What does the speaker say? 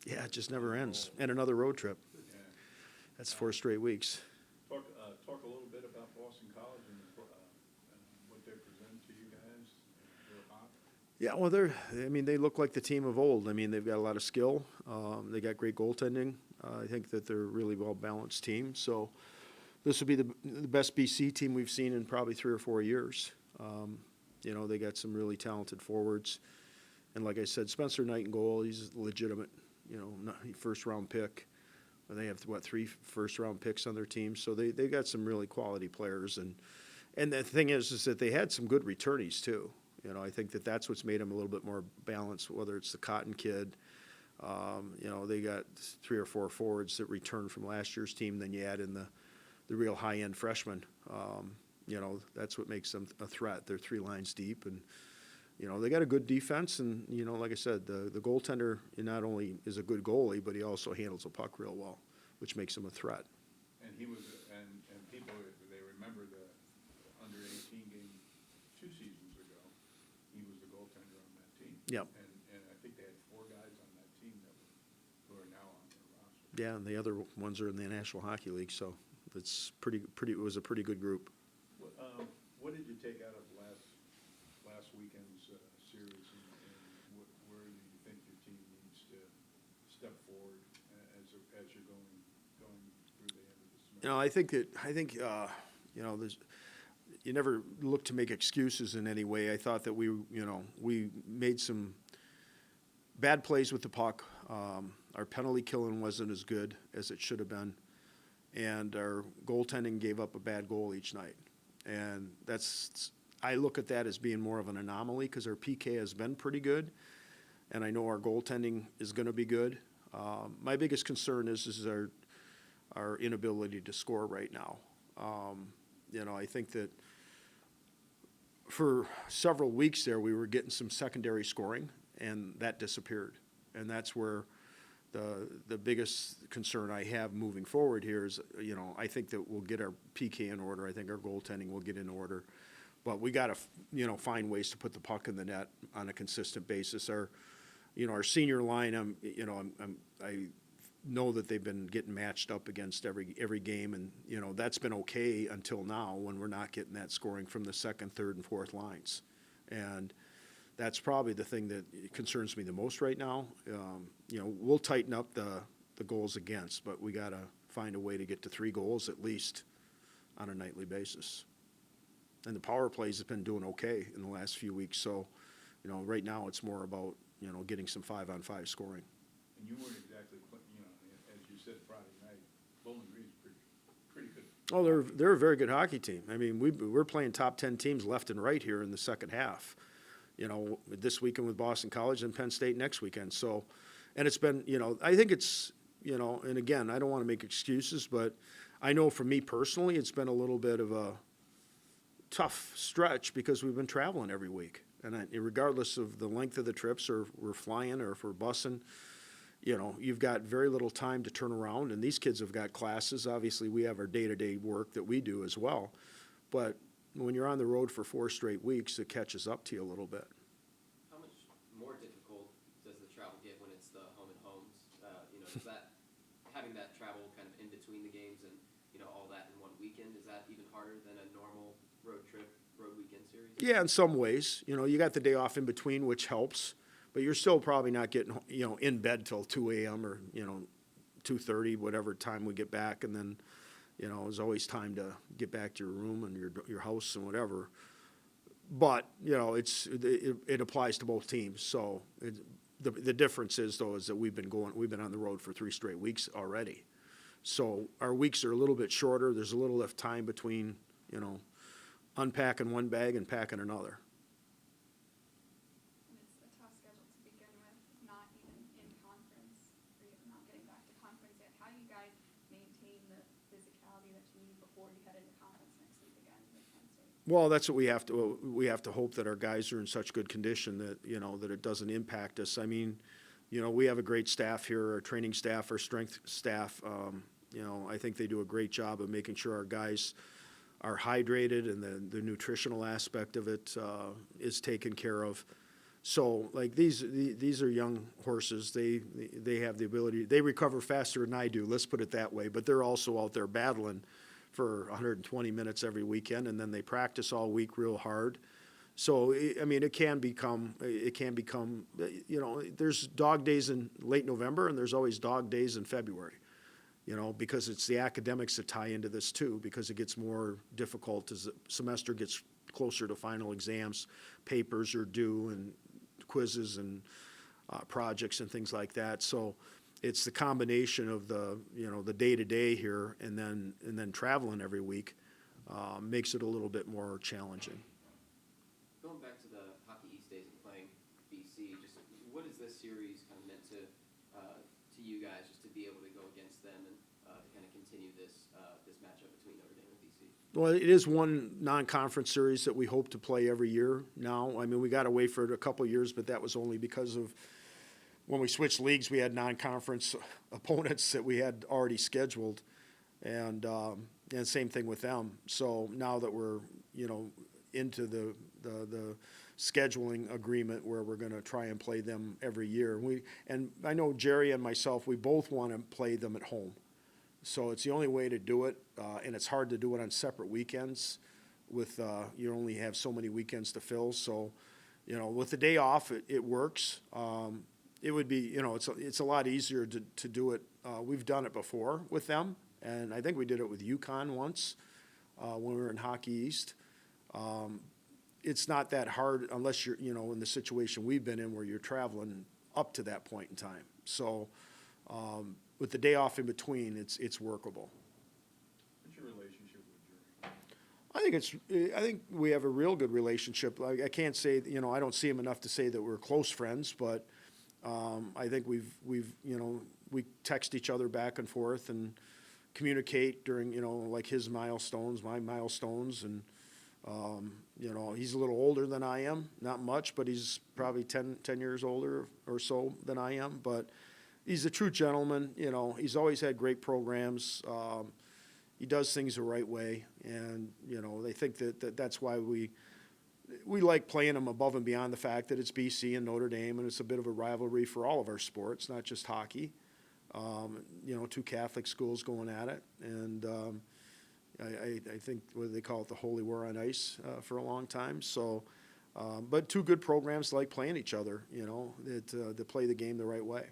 Yeah, it just never ends. And another road trip. Yeah. That's 4 straight weeks. Talk a little bit about Boston College and what they present to you guys. They're hot. Yeah, well, they look like the team of old. I mean, they've got a lot of skill. They got great goaltending. I think that they're a really well-balanced team. So this will be the best BC team we've seen in probably 3 or 4 years. They got some really talented forwards. And like I said, Spencer Knight in goal, he's legitimate, first-round pick. They have, 3 first-round picks on their team. So they got some really quality players. And the thing is that they had some good returnees, too. I think that's what's made them a little bit more balanced, whether it's the Cotton kid. They got 3 or 4 forwards that returned from last year's team. Then you add in the real high-end freshmen. That's what makes them a threat. They're 3 lines deep. And, they got a good defense. And, like I said, the goaltender not only is a good goalie, but he also handles the puck real well, which makes him a threat. And he was, and people, they remember the under-18 game 2 seasons ago. He was the goaltender on that team. Yep. And I think they had 4 guys on that team who are now on their roster. Yeah, and the other ones are in the National Hockey League, so it's it was a pretty good group. What did you take out of last weekend's series, and where do you think your team needs to step forward as you're going through the end of the semester? I think you never look to make excuses in any way. I thought that we made some bad plays with the puck. Our penalty killing wasn't as good as it should have been, and our goaltending gave up a bad goal each night. And I look at that as being more of an anomaly because our PK has been pretty good, and I know our goaltending is going to be good. My biggest concern is our inability to score right now. I think that for several weeks there we were getting some secondary scoring, and that disappeared. And that's where the biggest concern I have moving forward here is, I think that we'll get our PK in order. I think our goaltending will get in order. But we got to, find ways to put the puck in the net on a consistent basis. Our senior line, I know that they've been getting matched up against every game, and that's been okay until now when we're not getting that scoring from the second, third, and fourth lines, and that's probably the thing that concerns me the most right now. We'll tighten up the goals against, but we got to find a way to get to 3 goals at least on a nightly basis. And the power plays have been doing okay in the last few weeks, so right now it's more about getting some 5-on-5 scoring. And you weren't exactly, as you said Friday night, Bowling Green's pretty good. Oh, they're a very good hockey team. I mean, we're playing top 10 teams left and right here in the second half. This weekend with Boston College and Penn State next weekend. So, and it's been, I think it's, and again, I don't want to make excuses, but I know for me personally, it's been a little bit of a tough stretch because we've been traveling every week. And regardless of the length of the trips, or we're flying or if we're bussing, you've got very little time to turn around. And these kids have got classes. Obviously, we have our day-to-day work that we do as well. But when you're on the road for 4 straight weeks, it catches up to you a little bit. How much more difficult does the travel get when it's the home and homes? Is that having that travel kind of in between the games and all that in one weekend, is that even harder than a normal road weekend series? Yeah, in some ways. You got the day off in between, which helps, but you're still probably not getting in bed till 2 a.m. or 2:30, whatever time we get back, and then. There's always time to get back to your room and your house and whatever. But it applies to both teams. So the difference is that we've been on the road for 3 straight weeks already. So our weeks are a little bit shorter. There's a little less time between unpacking one bag and packing another. And it's a tough schedule to begin with, not even in conference, or not getting back to conference yet. How do you guys maintain the physicality that you need before you head into conference next week again with Penn State? Well, that's what we have to hope that our guys are in such good condition that that it doesn't impact us. I mean, we have a great staff here, our training staff, our strength staff. I think they do a great job of making sure our guys are hydrated and the nutritional aspect of it is taken care of. So like these are young horses. They have the ability, they recover faster than I do, let's put it that way. But they're also out there battling for 120 minutes every weekend, and then they practice all week real hard. So, I mean, it can become, you know, there's dog days in late November and there's always dog days in February, you know, because it's the academics that tie into this too, because it gets more difficult as the semester gets closer to final exams, papers are due and quizzes and projects and things like that. So it's the combination of the, you know, the day-to-day here and then traveling every week makes it a little bit more challenging. Going back to the Hockey East days and playing BC, just what is this series kind of meant to you guys, just to be able to go against them and to kind of continue this this matchup between Notre Dame and BC? Well, it is one non-conference series that we hope to play every year now. I mean, we got away for it a couple of years, but that was only because of when we switched leagues, we had non-conference opponents that we had already scheduled, and same thing with them. So now that we're, you know, into the scheduling agreement where we're going to try and play them every year. And I know Jerry and myself, we both want to play them at home. So it's the only way to do it, and it's hard to do it on separate weekends with, you only have so many weekends to fill. So, you know, with the day off, it works. It would be, you know, it's a lot easier to do it. We've done it before with them, and I think we did it with UConn once when we were in Hockey East. It's not that hard unless you're, you know, in the situation we've been in where you're traveling up to that point in time. So with the day off in between, it's workable. What's your relationship with Jerry? I think we have a real good relationship. I can't say, you know, I don't see him enough to say that we're close friends, but I think we've you know, we text each other back and forth and communicate during, you know, like his milestones, my milestones, and you know, he's a little older than I am, not much, but he's probably 10 years older or so than I am. But he's a true gentleman. You know, he's always had great programs. He does things the right way, and you know, they think that's why we like playing him above and beyond the fact that it's BC and Notre Dame, and it's a bit of a rivalry for all of our sports, not just hockey. You know, two Catholic schools going at it, and I think what they call it, the Holy War on Ice, for a long time. So, but two good programs like playing each other, you know, that play the game the right way.